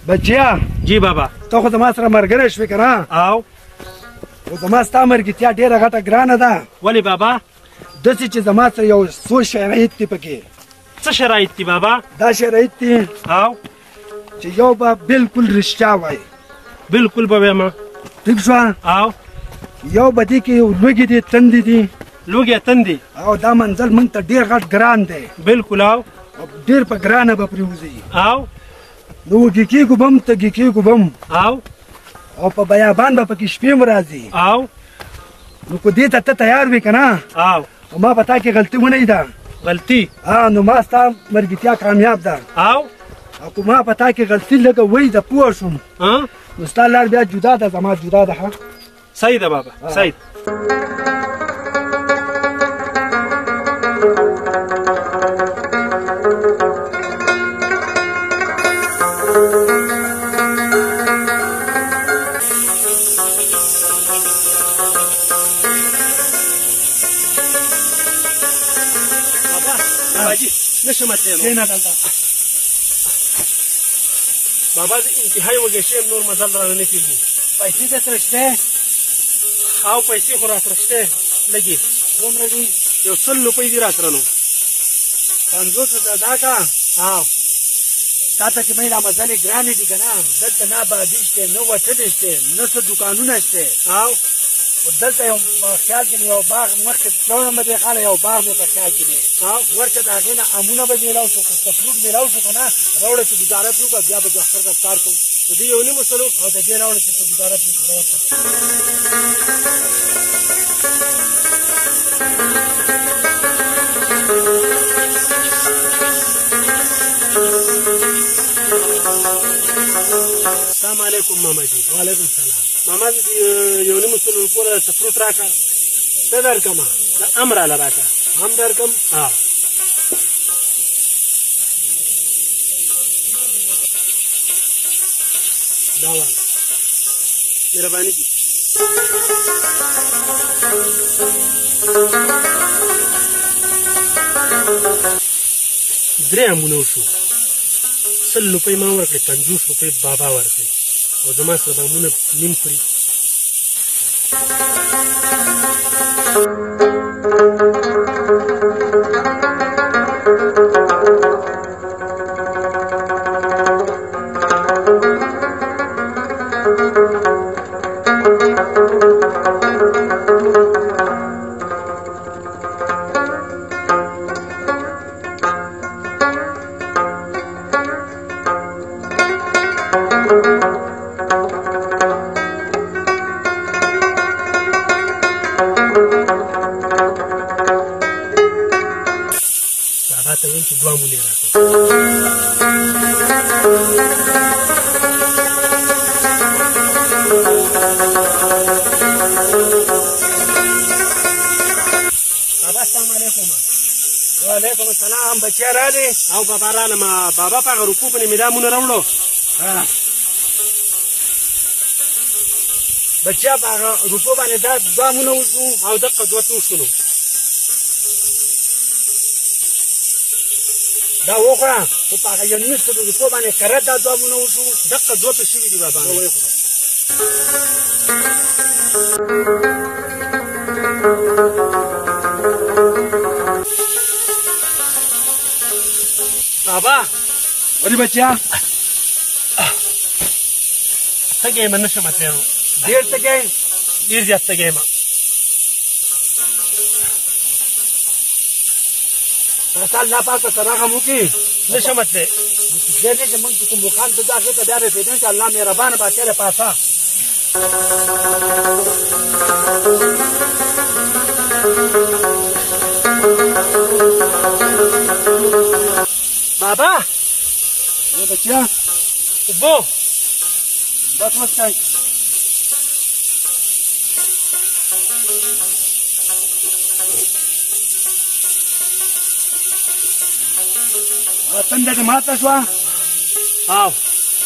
بچیا جی بابا ته خو زما سره ملګری شوې که نه او خو زما ستا مرګتیا ډېره غټه ګرانه ده ولې بابا داسې چې زما سره یو څو شرایط دي پکې څه شرایط دي بابا دا شرایط دي او چې یو به بالکل رښتیا وایي بالکل به وایم ټیک شوه او یو به دې کې لوږې دي تندې دي لوږې تندې او دا منزل موږ ته ډېر غټ ګران دی بالکل او ډېر په ګرانه به پرېوځي او نو ګیکې ګوبم ته ګیکې ګوبم او په بیابان به پکې شپې م راځي او نو که دې ته ته تیار وې که نه او ما په تا کې غلطي ونه ده غلطي نو ما ستا مرګتیا کامیاب ده او که ما په تا کې غلطي لږه وی ده پوه شوم نو ستا لار بیا جدا ده زما جدا ده ښه صحیح ده بابا صحیح نشم اتلو کښېنه دلته بابا زه انتهایی وږی شوی یم نور مزل رانه نه کېږي پیسې دې سره شته او پیسې خو راسره شته لږې څومره دي یو 100 روپۍ دي راسره نو 50 دا کا او تا ته چې مې دا مزلې ګرانې دي که نه دلته نه بادي شته نه وټلې شته نه څه دوکانونه شته او دلته یو خیال کې یو باغ مخکې تللی مې دې خاله یو باغ مې په خیال کې دی ورته د هغې نه امونه به میلاو شو که فروټ میلاو شو که نه راوړه چې ګزاره پرې وکړه بیا به د اختر ته کار کوم د دې یو نیمو سلو او د دې راوړه چې ته ګزاره پرې السلام علیکم ماما جی وعلیکم السلام ماما جی یو نیمو سلو روپو څه فروټ راکړه څه درکړمه د ام راله راکړه هم درکړم دا واله مهرباني دي درې امونه وشو 100 روپۍ ما ورکړې 50 روپۍ بابا ورکړې او زما سره به امونه نیم خوري بابا ته ویم چې 2 امونې راکړه بابا السلام علیکم وعلیکم السلام بچیا راغلې او بابا رالم بابا په هغه روپو باندې مې دا امونه راوړو بچیا په هغه روپو باندې دا 2 امونه وشو او دقه 2 وشو نو دا وخوره خو په هغه یو 100 روپو باندې کره دا 2 امونه وشو دقه 2 په شوي دي بابا ویې خوره بابا ولې بچیا تږی یم نه شم تللی ډېر تږی ډېر زیات تږی یم تاسو الله پاک ته رحم وکړي نه شم تللی دې نه چې موږ چې کوم مقام ته ځو هغې ته بیا رسېدو چې الله مهربانه بادشاه دی پاسه بابا بچیا اوبه بس وڅښئ تنده دې ماته شوه او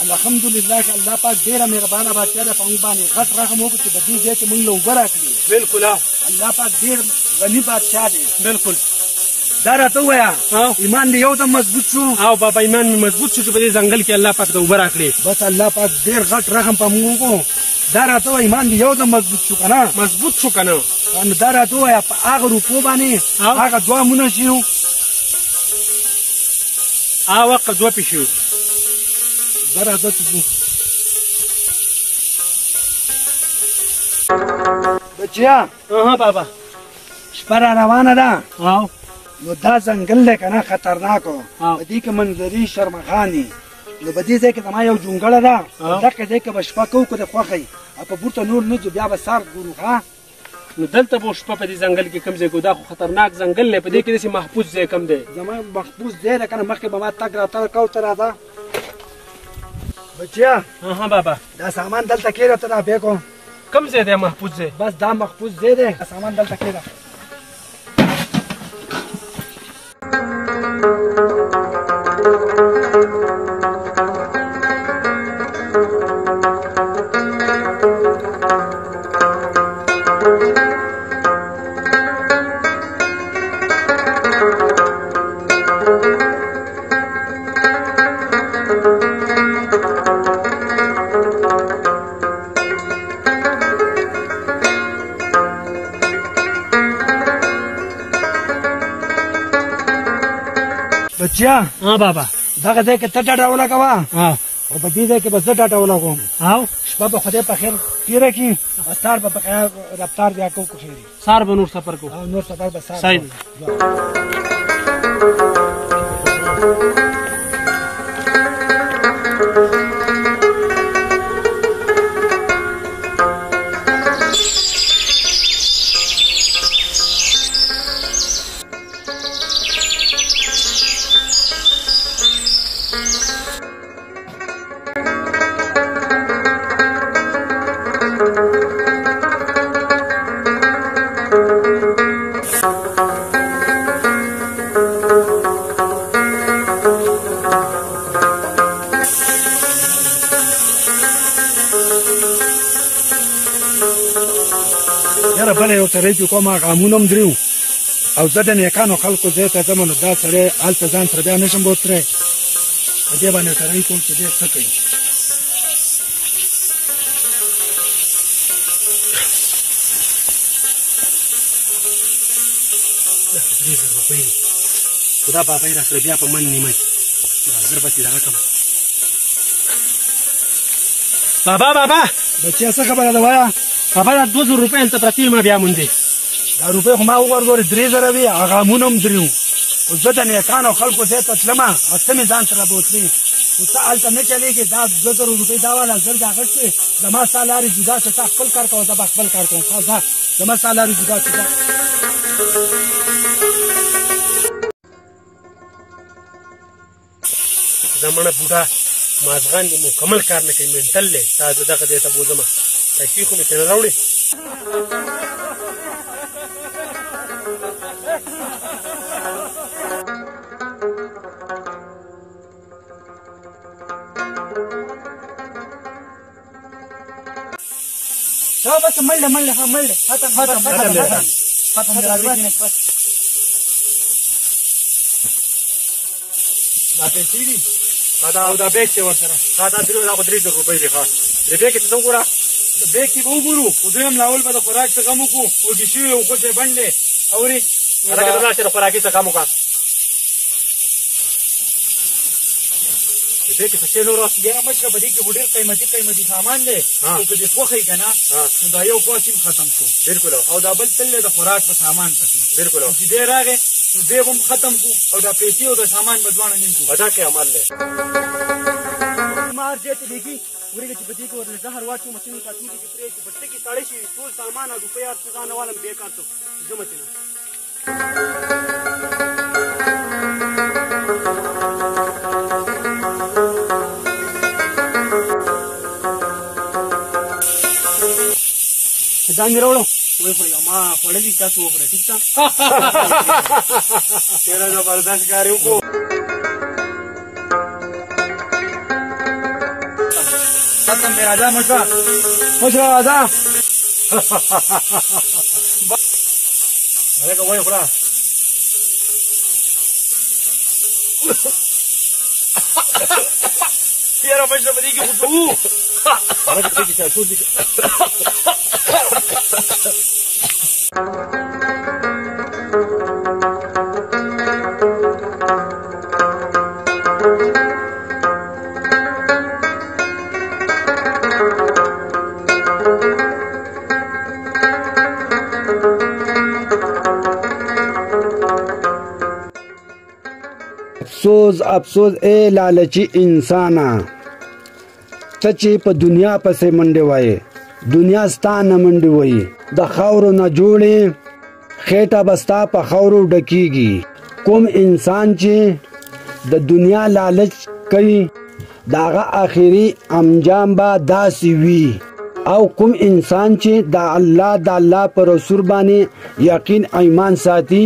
الحمدلله چې الله پاک ډېره مهربانه بادشاه ده په موږ باندې غټ رحم وکړو چې په دې ځای کې موږ له اوبه راکړي بالکل الله پاک ډېر غني بادشاه دی بالکل دا راته ووایه او ایمان دې یو دم مضبوط شو او بابا ایمان مې مضبوط شو چې په دې ځنګل کې الله پاک د اوبه راکړې. بس الله پاک ډېر غټ رحم په موږ وکړو. دا راته ووایه ایمان دې یو دم مضبوط شو که نه؟ مضبوط شو که نه؟ نو دا راته ووایه په هغه روپو باندې هغه 2 مونه چې یو هغه وخت 2 پیسې وو. دا راته چې ځو بچیا. بابا شپه را روانه ده. او نو دا ځنګل دی که نه خطرناک و. په دې کې منظرې شرمخانې. نو په دې ځای کې زما یو جونګړه ده. دغه ځای کې به شپه کوو که د خوښۍ او په پورته نور نه ځو بیا به سهار ګورو. ښه نو دلته به شپه په دې ځنګل کې کوم ځای کو؟ دا خو خطرناک ځنګل دی. په دې کې داسې محفوظ ځای کوم دی؟ زما محفوظ ځای دی که نه مخکې به ما تګ راتګ کوو. ته راځه بچیا. بابا دا سامان دلته کېږده. ته را پرېږدو. کوم ځای دی محفوظ ځای؟ بس دا محفوظ ځای دی. سامان دلته کېږده. بچیا. بابا دغه ځای کې ته ډډه ولګوه او په دې ځای کې به زه ډډه ولګوم. او شپه به خدای په خیر تېره کړي او سهار به په خیر رفتار بیا کوو که خیر وي. سهار به نور سفر کوو. او نور سفر به سهار. صحیح دی. یاره بله یو سړی چې کوم هغه امونه هم درېو او زه د نیکانو خلکو ځای ته ځم نو دا سړی هلته ځان سره بیا نشم بوتلی. په دې باندې سړی کوم چې دې څه کوي. روپۍ خدا بابا یې راسره بیا په من نیمه زر به تېره کړم. بابا بچیا څه خبره ده وایه. بابا دا 2000 روپۍ هلته پرتې ما بیا موندې. دا روپۍ خو ما وګورې 3000 وي. هغه امونه هم درېو. خو زه د نیکانو خلکو ځای ته تلمه او ته مې ځان سره بوتلې. خو ته هلته نه چلېږې. دا 2000 روپۍ دا والا زر دې اخیستې. زما ستا لارې جدا شو. تا خپل کار کوه زه به خپل کار کوم. ښه ځه زما ستا لارې جدا شو. زمانه بوډا مازغان دې مکمل کار نه کوي. منټل دی. تا زه دغه ځای ته بوځمه. پیسې خو مې ترې راوړې. بس منډه ختم دا پیسې دي. او دا بیگ چې ورسره دا 3000 روپۍ دي. ښه د بیگ کې ته وګوره. د بیگ کې به وګورو. خو دویم لاول به د خوراک څه کم وکړو. وږي شوي او خوشې بند دی. اورې هلکه ته لاړ چې د خوراکي څه کم وکړه. د بیگ کې څه شی نور وخت ډېره مشره په دې کې به ډېر قیمتي سامان دی. خو که دې خوښوي که نه نو دا یو کوس هم ختم شو. بلکل. او دا بل تل دی د خوراک په سامان پسې. بلکل. چې دی راغی نو دی به هم ختم کړو او دا پیسې او د سامان به دواړه نیم کړو. په دا کې عمل دی. مار دې ته لګي ورګه چې په دې کې ورله زهر واچو مچنو کاټو کې پرې چې په ټکی ساړې شي ټول سامان او روپۍ هر څه ځان والم بیکار څه زما چې دا مې راوړو. وای خو ما خوړلي تاسو وکړه. ټیک ده. ډېره زبردست کار یې وکړو. ختم دی. راځه مشره راځه. هلکه وایې خوره. یاره مشره په دې کې خو څه وو هغه څه کې ټول دي افسوس افسوس اے لالچی انسانا ته چې په دنیا پسې منډې وایې دنیا ستا نه منډې وایي د خاورو نه جوړې خېټه به ستا په خاورو ډکېږي کوم انسان چې د دنیا لالچ کوي د هغه آخري انجام به داسې وي او کوم انسان چې د الله په رسول باندې یقین ایمان ساتي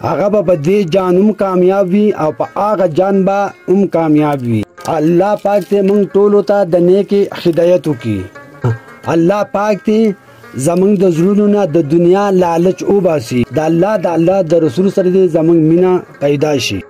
هغه به په دې جان هم کامیاب وي او په هغه جان به هم کامیاب وي الله پاک ته موږ ټولو ته د نیکۍ هدایت وکړي الله پاک ته زموږ د زړونو نه د دنیا لالچ وباسي د الله د رسول سره دې زموږ مینه پیدا شي